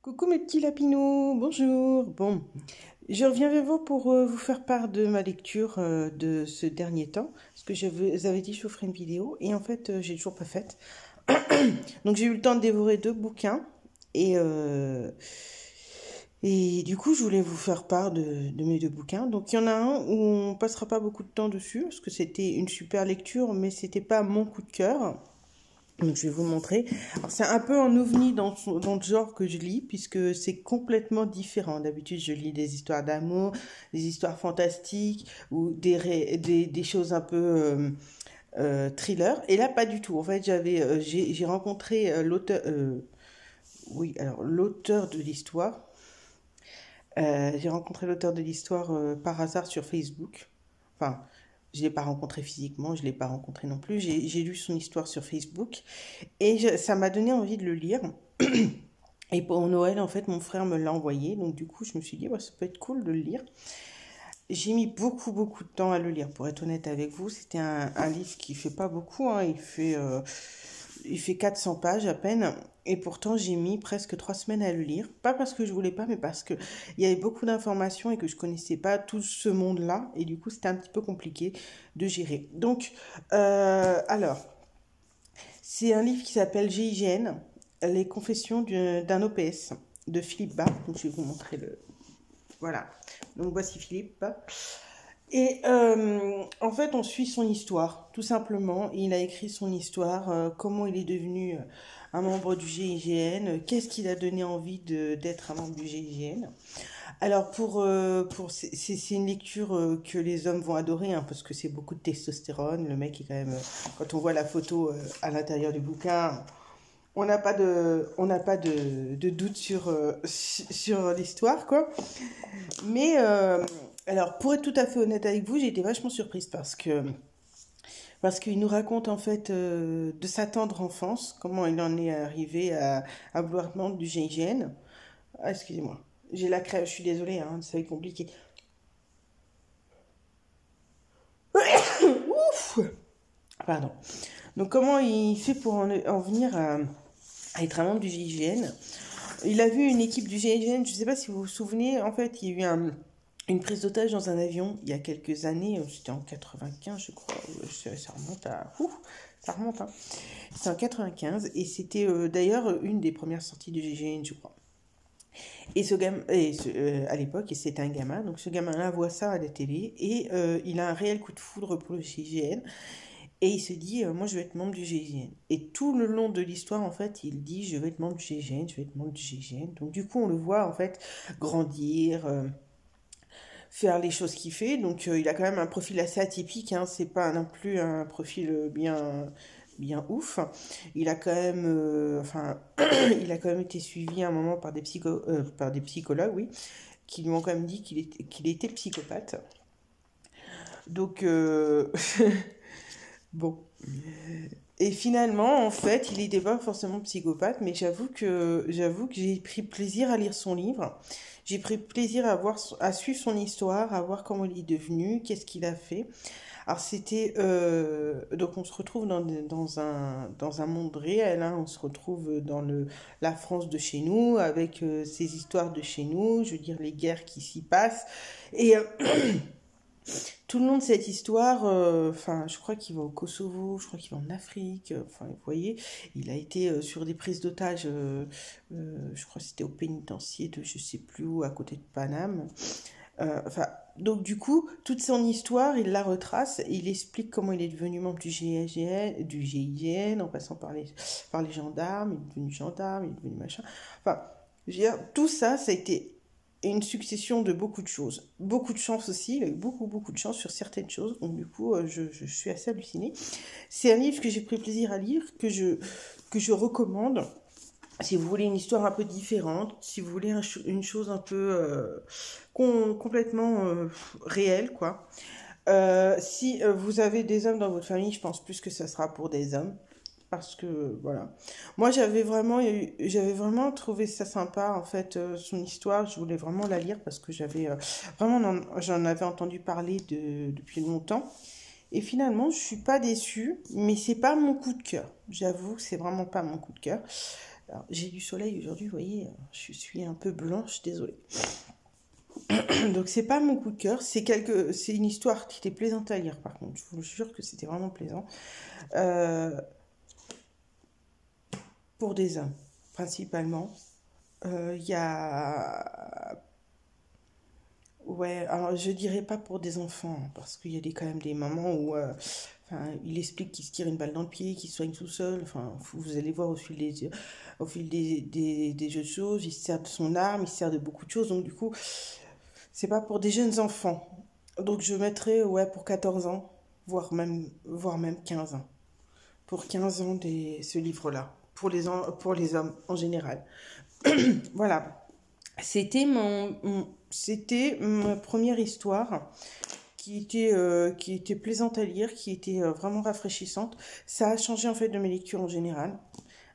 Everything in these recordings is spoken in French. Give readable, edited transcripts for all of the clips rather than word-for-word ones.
Coucou mes petits lapinous, bonjour. Bon, je reviens vers vous pour vous faire part de ma lecture de ce dernier temps, parce que je vous avais dit que je vous ferais une vidéo, et en fait j'ai toujours pas faite. Donc j'ai eu le temps de dévorer 2 bouquins, et, euh, et du coup je voulais vous faire part de mes 2 bouquins. Donc il y en a un où on passera pas beaucoup de temps dessus, parce que c'était une super lecture, mais c'était pas mon coup de cœur. Donc, je vais vous montrer. Alors, c'est un peu un ovni dans le genre que je lis, puisque c'est complètement différent. D'habitude, je lis des histoires d'amour, des histoires fantastiques ou des choses un peu thriller. Et là, pas du tout. En fait, j'ai rencontré l'auteur. Oui, alors l'auteur de l'histoire. J'ai rencontré l'auteur de l'histoire par hasard sur Facebook. Enfin, je ne l'ai pas rencontré physiquement, je ne l'ai pas rencontré non plus. J'ai lu son histoire sur Facebook et ça m'a donné envie de le lire. Et pour Noël, en fait, mon frère me l'a envoyé. Donc, du coup, je me suis dit, bah, ça peut être cool de le lire. J'ai mis beaucoup, beaucoup de temps à le lire, pour être honnête avec vous. C'était un livre qui fait pas beaucoup, hein. Il fait 400 pages à peine. Et pourtant, j'ai mis presque 3 semaines à le lire. Pas parce que je voulais pas, mais parce que il y avait beaucoup d'informations et que je connaissais pas tout ce monde-là. Et du coup, c'était un petit peu compliqué de gérer. Donc, alors, c'est un livre qui s'appelle GIGN, Les confessions d'un OPS, de Philippe Bas. Donc, je vais vous montrer le... Voilà. Donc, voici Philippe. Et en fait, on suit son histoire, tout simplement. Il a écrit son histoire, comment il est devenu un membre du GIGN, qu'est-ce qui l'a donné envie d'être un membre du GIGN. Alors, c'est une lecture que les hommes vont adorer, hein, parce que c'est beaucoup de testostérone. Le mec est quand même, quand on voit la photo à l'intérieur du bouquin, on n'a pas de doute sur l'histoire, quoi. Mais alors, pour être tout à fait honnête avec vous, j'ai été vachement surprise parce qu'il nous raconte en fait de sa tendre enfance, comment il en est arrivé à vouloir être membre du GIGN. Ah, excusez-moi, j'ai la crève, je suis désolée, hein, ça va être compliqué. Ouf! Pardon. Donc, comment il fait pour en venir à être un membre du GIGN? Il a vu une équipe du GIGN, je ne sais pas si vous vous souvenez, en fait, il y a eu une prise d'otage dans un avion il y a quelques années, c'était en 95 je crois, ça remonte à... ça remonte, hein. C'était en 95 et c'était d'ailleurs une des premières sorties du GIGN, je crois. Et à l'époque, c'était un gamin, donc ce gamin-là voit ça à la télé et il a un réel coup de foudre pour le GIGN. Et il se dit, moi je vais être membre du GIGN. Et tout le long de l'histoire, en fait, il dit, je vais être membre du GIGN, je vais être membre du GIGN. Donc du coup, on le voit, en fait, grandir, faire les choses qu'il fait. Donc il a quand même un profil assez atypique, hein. C'est pas non plus un profil bien ouf. Il a quand même, il a quand même été suivi à un moment par par des psychologues, oui, qui lui ont quand même dit qu'il était psychopathe. Donc, bon. Et finalement, en fait, il n'était pas forcément psychopathe, mais j'avoue que j'ai pris plaisir à lire son livre. J'ai pris plaisir à suivre son histoire, à voir comment il est devenu, qu'est-ce qu'il a fait. Alors donc on se retrouve dans un monde réel, hein. On se retrouve dans la France de chez nous, avec ces histoires de chez nous, je veux dire les guerres qui s'y passent. Et tout le long de cette histoire, je crois qu'il va au Kosovo, je crois qu'il va en Afrique, vous voyez, il a été sur des prises d'otages, je crois que c'était au pénitencier de je sais plus où, à côté de Paname. Donc du coup, toute son histoire, il la retrace, il explique comment il est devenu membre du GIGN, en passant par les gendarmes, il est devenu gendarme, il est devenu machin. Enfin, je veux dire, tout ça, ça a été une succession de beaucoup de choses. Beaucoup de chance aussi, il a eu beaucoup, beaucoup de chance sur certaines choses, donc du coup, je suis assez hallucinée. C'est un livre que j'ai pris plaisir à lire, que je recommande. Si vous voulez une histoire un peu différente, si vous voulez une chose un peu complètement réelle, quoi. Si vous avez des hommes dans votre famille, je pense plus que ça sera pour des hommes. Parce que, voilà. Moi, j'avais vraiment trouvé ça sympa, en fait, son histoire. Je voulais vraiment la lire parce que j'en avais entendu parler depuis longtemps. Et finalement, je suis pas déçue, mais c'est pas mon coup de cœur. J'avoue que c'est vraiment pas mon coup de cœur. Alors, j'ai du soleil aujourd'hui, vous voyez, je suis un peu blanche, désolée. Donc c'est pas mon coup de cœur, c'est une histoire qui était plaisante à lire par contre, je vous jure que c'était vraiment plaisant. Euh, pour des hommes, principalement. Il y a... Ouais, alors je dirais pas pour des enfants, hein, parce qu'il y a quand même des moments où enfin, il explique qu'il se tire une balle dans le pied, qu'il se soigne tout seul. Enfin, vous allez voir au fil des jeux de choses, il se sert de son arme, il se sert de beaucoup de choses. Donc du coup, c'est pas pour des jeunes enfants. Donc je mettrais ouais, pour 14 ans, voire même 15 ans. Pour 15 ans, ce livre-là, pour les hommes en général. Voilà. C'était ma première histoire qui était plaisante à lire, qui était vraiment rafraîchissante. Ça a changé en fait de mes lectures en général,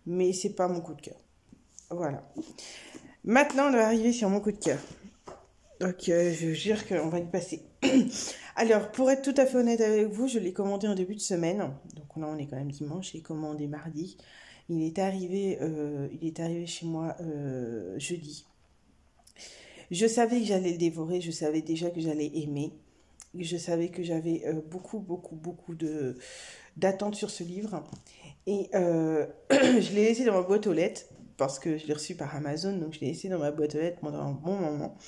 mais c'est pas mon coup de cœur. Voilà. Maintenant, on va arriver sur mon coup de cœur. Donc, je jure qu'on va y passer. Alors, pour être tout à fait honnête avec vous, je l'ai commandé en début de semaine. Donc là, on est quand même dimanche. J'ai commandé mardi. Il est arrivé chez moi jeudi. Je savais que j'allais le dévorer. Je savais déjà que j'allais aimer. Je savais que j'avais beaucoup d'attentes sur ce livre. Et je l'ai laissé dans ma boîte aux lettres parce que je l'ai reçu par Amazon. Donc, je l'ai laissé dans ma boîte aux lettres pendant un bon moment.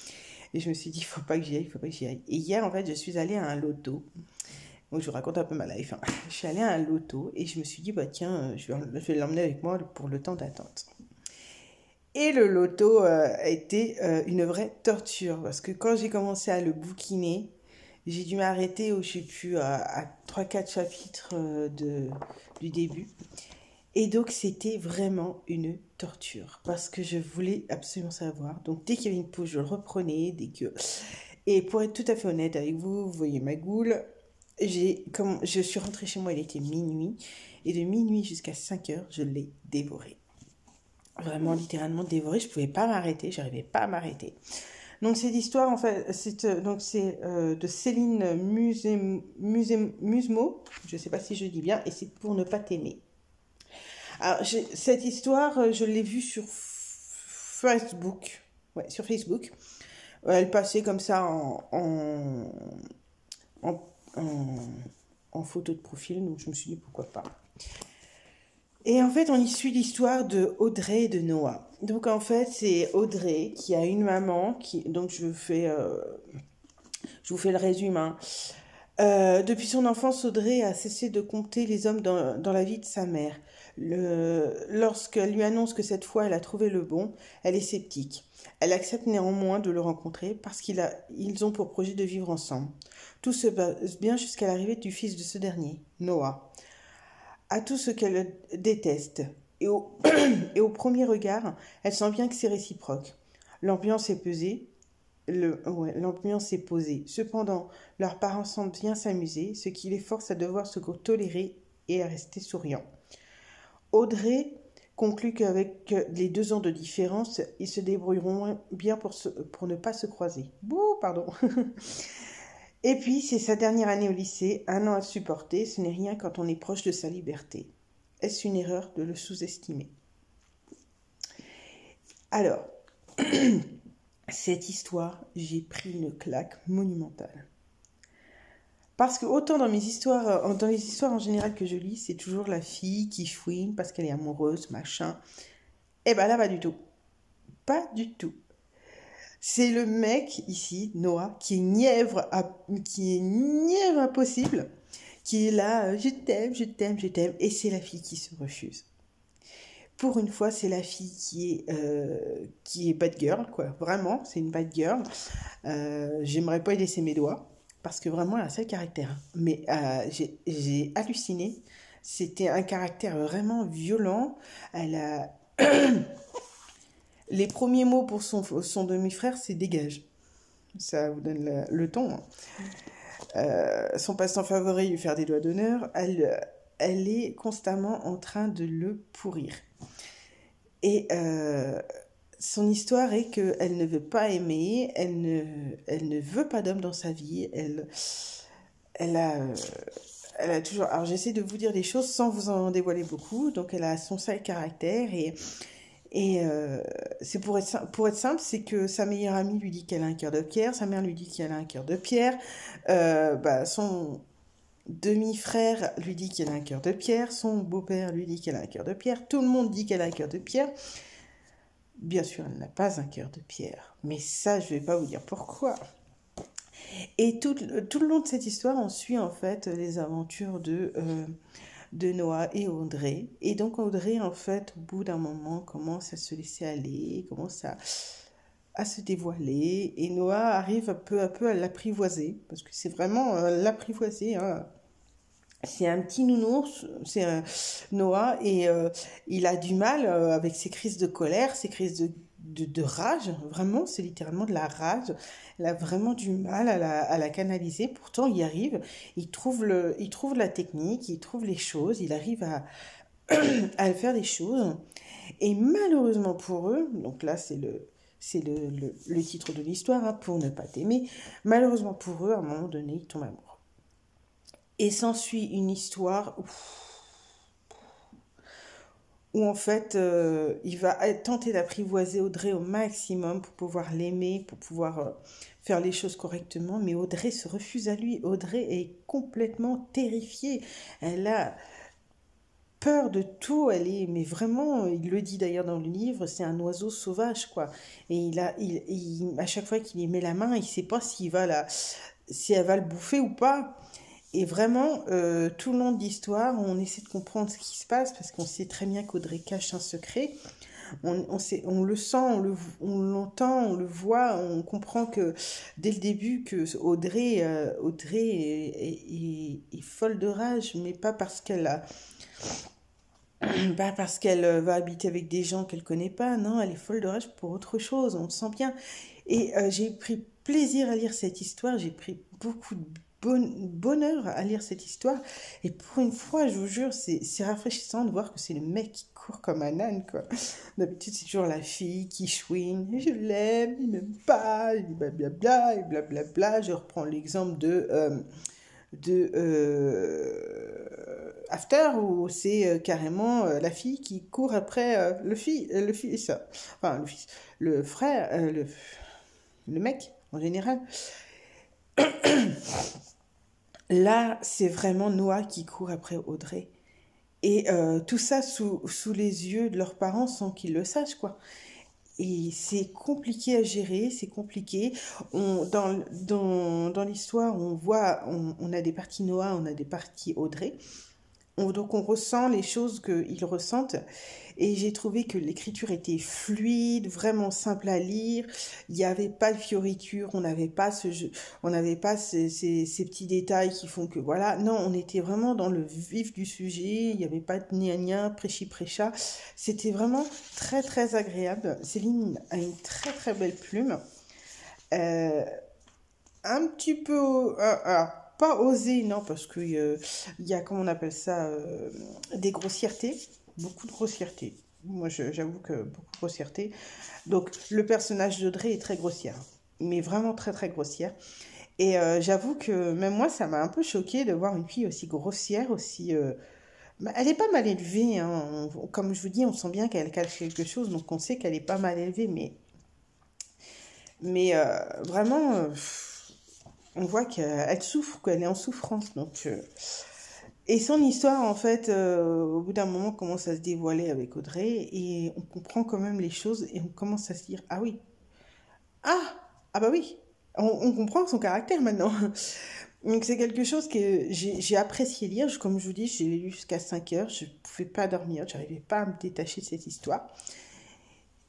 Et je me suis dit, il faut pas que j'y aille, il faut pas que j'y aille. Et hier, en fait, je suis allée à un loto. Donc, je vous raconte un peu ma life. Hein. Je suis allée à un loto et je me suis dit, bah tiens, je vais l'emmener avec moi pour le temps d'attente. Et le loto a été une vraie torture. Parce que quand j'ai commencé à le bouquiner, j'ai dû m'arrêter, je sais plus, à 3-4 chapitres du début. Et donc, c'était vraiment une torture parce que je voulais absolument savoir. Donc, dès qu'il y avait une pause, je le reprenais. Et pour être tout à fait honnête avec vous, vous voyez ma goule, je suis rentrée chez moi, il était minuit. Et de minuit jusqu'à 5 heures, je l'ai dévoré. Vraiment, littéralement dévoré. Je ne pouvais pas m'arrêter, j'arrivais pas à m'arrêter. Donc, cette histoire, en fait, c'est de Céline Musemo. Je ne sais pas si je dis bien. Et c'est Pour ne pas t'aimer. Alors, cette histoire, je l'ai vue sur Facebook. Ouais, sur Facebook. Elle passait comme ça en, en photo de profil, donc je me suis dit pourquoi pas. Et en fait, on y suit l'histoire de Audrey et de Noah. Donc en fait, c'est Audrey qui a une maman, donc je vous fais le résumé. Hein. Depuis son enfance, Audrey a cessé de compter les hommes dans la vie de sa mère. Lorsqu'elle lui annonce que cette fois elle a trouvé le bon, elle est sceptique. Elle accepte néanmoins de le rencontrer parce qu'ils ont pour projet de vivre ensemble. Tout se passe bien jusqu'à l'arrivée du fils de ce dernier, Noah. À tout ce qu'elle déteste. Et au premier regard, elle sent bien que c'est réciproque. L'ambiance est pesée. L'ambiance est posée. Cependant, leurs parents semblent bien s'amuser, ce qui les force à devoir se tolérer et à rester souriants. Audrey conclut qu'avec les 2 ans de différence, ils se débrouilleront bien pour ne pas se croiser. Bouh, pardon. Et puis, c'est sa dernière année au lycée, 1 an à supporter, ce n'est rien quand on est proche de sa liberté. Est-ce une erreur de le sous-estimer? Alors, cette histoire, j'ai pris une claque monumentale. Parce que autant dans les histoires en général que je lis, c'est toujours la fille qui fouine parce qu'elle est amoureuse, machin. Eh ben là, pas du tout. Pas du tout. C'est le mec ici, Noah, qui est nièvre impossible, qui est là, je t'aime, je t'aime, je t'aime, et c'est la fille qui se refuse. Pour une fois, c'est la fille qui est bad girl, quoi. Vraiment, c'est une bad girl. J'aimerais pas y laisser mes doigts. Parce que vraiment, elle a ça le caractère. Mais j'ai halluciné. C'était un caractère vraiment violent. Elle a... Les premiers mots pour son demi-frère, c'est dégage. Ça vous donne le ton. Son passe-temps favori, lui faire des doigts d'honneur. Elle est constamment en train de le pourrir. Et son histoire est qu'elle ne veut pas aimer, elle ne veut pas d'homme dans sa vie, elle a toujours... Alors j'essaie de vous dire des choses sans vous en dévoiler beaucoup, donc elle a son sale caractère et Et c'est pour être simple, c'est que sa meilleure amie lui dit qu'elle a un cœur de pierre, sa mère lui dit qu'elle a un cœur de pierre, son demi-frère lui dit qu'elle a un cœur de pierre, son beau-père lui dit qu'elle a un cœur de pierre, tout le monde dit qu'elle a un cœur de pierre. Bien sûr, elle n'a pas un cœur de pierre, mais ça, je ne vais pas vous dire pourquoi. Et tout le long de cette histoire, on suit en fait les aventures de Noah et Audrey. Et donc Audrey, en fait, au bout d'un moment, commence à se laisser aller, commence à se dévoiler. Et Noah arrive peu à peu à l'apprivoiser, parce que c'est vraiment l'apprivoiser, hein. C'est un petit nounours, c'est Noah, et il a du mal avec ses crises de colère, ses crises de rage. Vraiment, c'est littéralement de la rage. Il a vraiment du mal à la canaliser. Pourtant, il y arrive. Il trouve la technique, il trouve les choses, il arrive à faire des choses. Et malheureusement pour eux, donc là, c'est le titre de l'histoire, hein, pour ne pas t'aimer. Malheureusement pour eux, à un moment donné, ils tombent amoureux. Et s'ensuit une histoire où en fait, il va tenter d'apprivoiser Audrey au maximum pour pouvoir l'aimer, pour pouvoir faire les choses correctement. Mais Audrey se refuse à lui. Audrey est complètement terrifiée. Elle a peur de tout. Mais vraiment, il le dit d'ailleurs dans le livre, c'est un oiseau sauvage, quoi. Et à chaque fois qu'il y met la main, il ne sait pas si elle va le bouffer ou pas. Et vraiment, tout le long de l'histoire, on essaie de comprendre ce qui se passe parce qu'on sait très bien qu'Audrey cache un secret. On le sent, on l'entend, on le voit, on comprend que dès le début que Audrey est folle de rage, mais pas parce qu'elle va habiter avec des gens qu'elle connaît pas. Non, elle est folle de rage pour autre chose. On le sent bien. Et j'ai pris plaisir à lire cette histoire. J'ai pris beaucoup de bonheur à lire cette histoire. Et pour une fois, je vous jure, c'est rafraîchissant de voir que c'est le mec qui court comme un âne, quoi. D'habitude, c'est toujours la fille qui chouine. Je l'aime, il m'aime pas, il dit blablabla, et blablabla. Je reprends l'exemple de After, où c'est carrément la fille qui court après le fils, enfin le fils, le frère, le mec en général. Là, c'est vraiment Noah qui court après Audrey. Et tout ça sous les yeux de leurs parents sans qu'ils le sachent, quoi. Et c'est compliqué à gérer, c'est compliqué. Dans l'histoire, on a des parties Noah, on a des parties Audrey. Donc on ressent les choses qu'ils ressentent. Et j'ai trouvé que l'écriture était fluide, vraiment simple à lire. Il n'y avait pas de fioritures, on n'avait pas ces petits détails qui font que voilà. Non, on était vraiment dans le vif du sujet. Il n'y avait pas de gna-gna, prêchi-prêcha. C'était vraiment très très agréable. Céline a une très très belle plume. Un petit peu... alors, pas osé, non, parce qu'il y a, comment on appelle ça, des grossièretés, beaucoup de grossièreté. Moi, j'avoue que beaucoup de grossièreté. Donc, le personnage d'Audrey est très grossière, mais vraiment très, très grossière. Et j'avoue que même moi, ça m'a un peu choquée de voir une fille aussi grossière, aussi... elle n'est pas mal élevée, hein. Comme je vous dis, on sent bien qu'elle cache quelque chose, donc on sait qu'elle n'est pas mal élevée, mais vraiment... on voit qu'elle souffre, qu'elle est en souffrance. Donc, et son histoire, en fait, au bout d'un moment, commence à se dévoiler avec Audrey et on comprend quand même les choses et on commence à se dire, ah oui, ah bah oui, on comprend son caractère maintenant. Donc c'est quelque chose que j'ai apprécié lire. Comme je vous dis, j'ai lu jusqu'à 5 heures, je ne pouvais pas dormir, je n'arrivais pas à me détacher de cette histoire.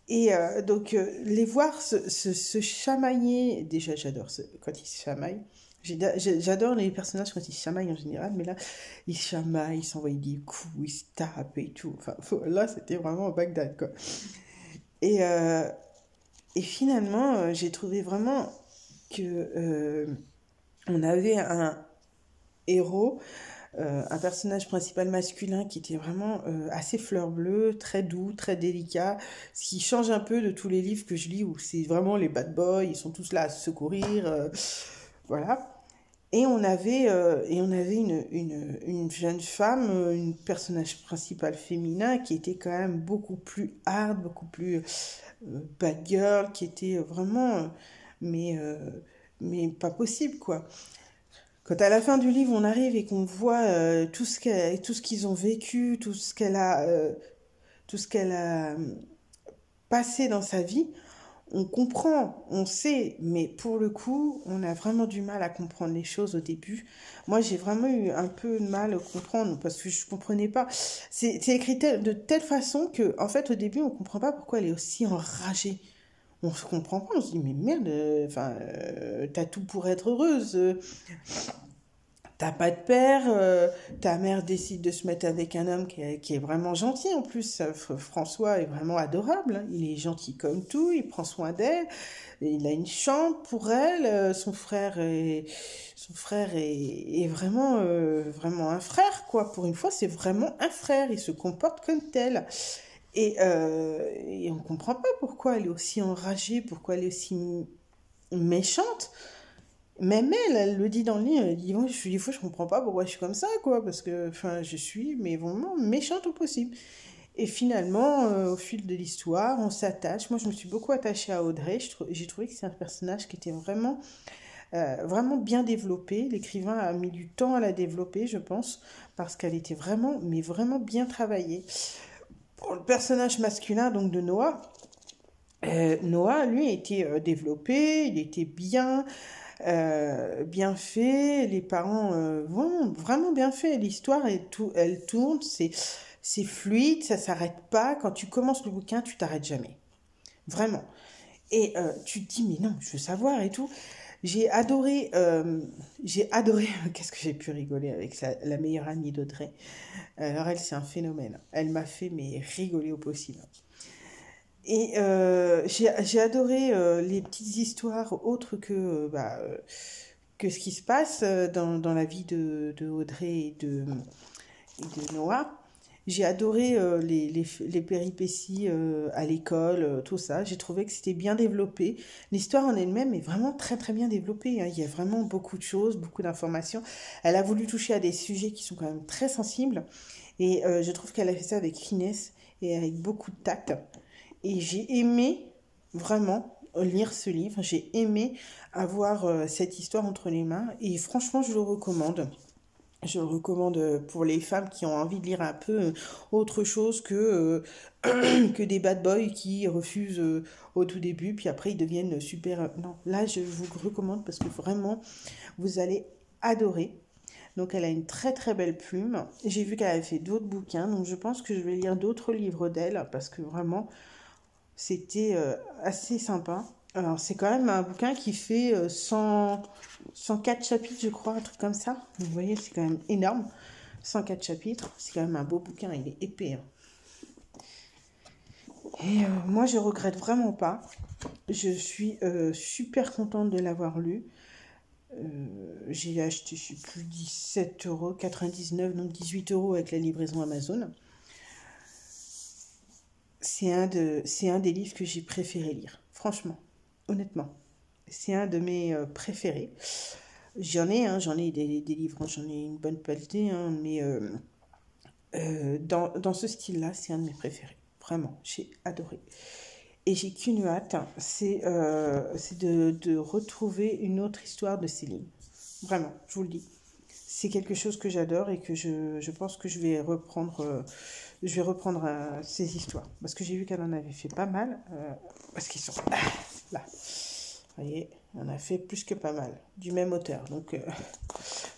Et donc, les voir se chamailler, déjà j'adore quand ils se chamaillent. J'adore les personnages quand ils se chamaillent en général, mais là, ils se chamaillent, ils s'envoient des coups, ils se tapent et tout. Enfin, là, c'était vraiment au Bagdad, quoi. Et finalement, j'ai trouvé vraiment que on avait un héros, un personnage principal masculin qui était vraiment assez fleur bleue, très doux, très délicat, ce qui change un peu de tous les livres que je lis où c'est vraiment les bad boys, ils sont tous là à se secourir, voilà. Et on avait une jeune femme, une personnage principal féminin qui était quand même beaucoup plus hard, beaucoup plus bad girl, qui était vraiment, mais, euh, mais pas possible, quoi. Quand à la fin du livre, on arrive et qu'on voit tout ce qu'ils ont vécu, tout ce qu'elle a passé dans sa vie, on comprend, on sait, mais pour le coup, on a vraiment du mal à comprendre les choses au début. Moi, j'ai vraiment eu un peu de mal à comprendre parce que je comprenais pas. C'est écrit de telle façon que, en fait, au début, on comprend pas pourquoi elle est aussi enragée. On se comprend pas, on se dit, mais merde, enfin, t'as tout pour être heureuse. T'as pas de père, ta mère décide de se mettre avec un homme qui est vraiment gentil en plus. François est vraiment adorable, hein. Il est gentil comme tout, il prend soin d'elle, il a une chambre pour elle. Son frère est vraiment, vraiment un frère, quoi. Pour une fois, c'est vraiment un frère, il se comporte comme tel. Et on comprend pas pourquoi elle est aussi enragée, pourquoi elle est aussi méchante. Même elle le dit dans le livre, elle dit, moi, des fois, je comprends pas pourquoi je suis comme ça, quoi, parce que, enfin, je suis, mais vraiment méchante au possible. Et finalement, au fil de l'histoire, on s'attache. Moi, je me suis beaucoup attachée à Audrey. J'ai trouvé que c'est un personnage qui était vraiment, vraiment bien développé. L'écrivain a mis du temps à la développer, je pense, parce qu'elle était vraiment, mais vraiment bien travaillée. Pour le personnage masculin, donc de Noah, Noah, lui, était développé, il était bien fait, les parents vraiment, vraiment bien fait. L'histoire, elle tourne, c'est fluide, ça s'arrête pas. Quand tu commences le bouquin, tu t'arrêtes jamais. Vraiment. Et tu te dis, mais non, je veux savoir et tout. J'ai adoré, qu'est-ce que j'ai pu rigoler avec la meilleure amie d'Audrey. Alors elle, c'est un phénomène. Elle m'a fait, mais rigoler au possible. Et j'ai adoré les petites histoires autres que ce qui se passe dans la vie de Audrey et de Noah. J'ai adoré les péripéties à l'école, tout ça. J'ai trouvé que c'était bien développé. L'histoire en elle-même est vraiment très très bien développée, hein. Il y a vraiment beaucoup de choses, beaucoup d'informations. Elle a voulu toucher à des sujets qui sont quand même très sensibles. Et je trouve qu'elle a fait ça avec finesse et avec beaucoup de tact. Et j'ai aimé vraiment lire ce livre. J'ai aimé avoir cette histoire entre les mains. Et franchement, je le recommande. Je le recommande pour les femmes qui ont envie de lire un peu autre chose que des bad boys qui refusent au tout début, puis après ils deviennent super. Non, là je vous le recommande parce que vraiment vous allez adorer. Donc elle a une très très belle plume. J'ai vu qu'elle avait fait d'autres bouquins, donc je pense que je vais lire d'autres livres d'elle parce que vraiment c'était assez sympa. Alors, c'est quand même un bouquin qui fait 104 chapitres, je crois, un truc comme ça. Vous voyez, c'est quand même énorme. 104 chapitres, c'est quand même un beau bouquin, il est épais, hein. Et moi, je regrette vraiment pas. Je suis super contente de l'avoir lu. J'ai acheté, je sais plus, 17,99 €, donc 18 € avec la livraison Amazon. C'est un des livres que j'ai préféré lire, franchement, honnêtement. C'est un de mes préférés. J'en ai des livres, hein, j'en ai une bonne qualité, hein, mais dans ce style-là, c'est un de mes préférés. Vraiment, j'ai adoré. Et j'ai qu'une hâte, hein, c'est de retrouver une autre histoire de Céline. Vraiment, je vous le dis. C'est quelque chose que j'adore et que je pense que je vais reprendre ces histoires. Parce que j'ai vu qu'elle en avait fait pas mal. Parce qu'ils sont là. Vous voyez, elle en a fait plus que pas mal. Du même auteur. Donc,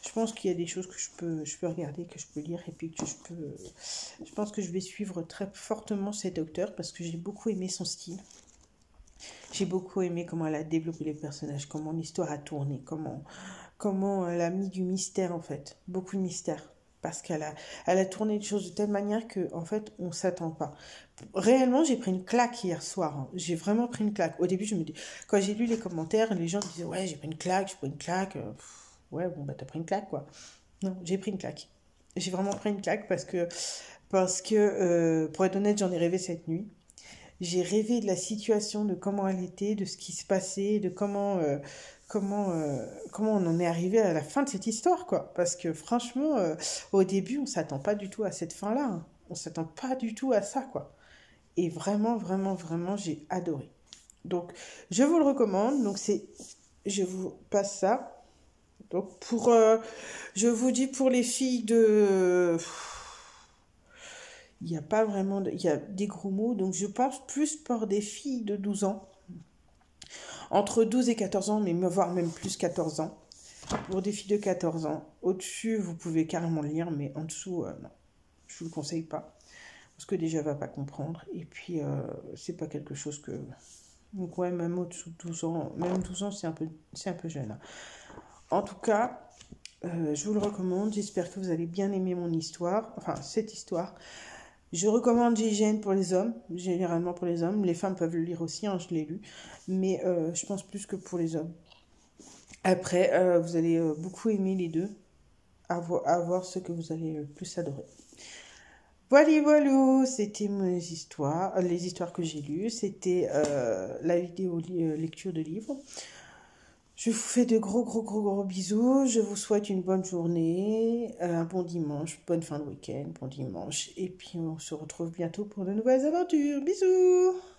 je pense qu'il y a des choses que je peux regarder, que je peux lire. Et puis que je pense que je vais suivre très fortement cet auteur parce que j'ai beaucoup aimé son style. J'ai beaucoup aimé comment elle a développé les personnages, comment l'histoire a tourné, comment elle a mis du mystère en fait, beaucoup de mystère. Parce qu'elle a tourné les choses de telle manière que en fait on s'attend pas. Réellement, j'ai pris une claque hier soir, hein. J'ai vraiment pris une claque. Au début, quand j'ai lu les commentaires, les gens disaient ouais j'ai pris une claque, j'ai pris une claque. Ouais bon bah t'as pris une claque quoi. Non, j'ai pris une claque. J'ai vraiment pris une claque parce que pour être honnête, j'en ai rêvé cette nuit. J'ai rêvé de la situation, de comment elle était, de ce qui se passait, de comment on en est arrivé à la fin de cette histoire, quoi. Parce que franchement, au début, on s'attend pas du tout à cette fin-là, hein. On s'attend pas du tout à ça, quoi. Et vraiment, vraiment, vraiment, j'ai adoré. Donc, je vous le recommande. Donc, je vous passe ça. Donc, je vous dis pour les filles il n'y a pas vraiment, il y a des gros mots. Donc, je pense plus pour des filles de 12 ans. Entre 12 et 14 ans, mais voire même plus 14 ans. Pour des filles de 14 ans. Au-dessus, vous pouvez carrément le lire, mais en dessous, non. Je vous le conseille pas. Parce que déjà, elle va pas comprendre. Et puis, c'est pas quelque chose que... Donc ouais, même au-dessous de 12 ans, même 12 ans, c'est un peu jeune, hein. En tout cas, je vous le recommande. J'espère que vous allez bien aimer mon histoire. Enfin, cette histoire. Je recommande GIGN pour les hommes, généralement pour les hommes. Les femmes peuvent le lire aussi, hein, je l'ai lu. Mais je pense plus que pour les hommes. Après, vous allez beaucoup aimer les deux. À voir ce que vous allez le plus adorer. Voilà, voilà, c'était mes histoires, les histoires que j'ai lues. C'était la vidéo lecture de livres. Je vous fais de gros, gros, gros, gros bisous. Je vous souhaite une bonne journée, un bon dimanche, bonne fin de week-end, bon dimanche. Et puis on se retrouve bientôt pour de nouvelles aventures. Bisous!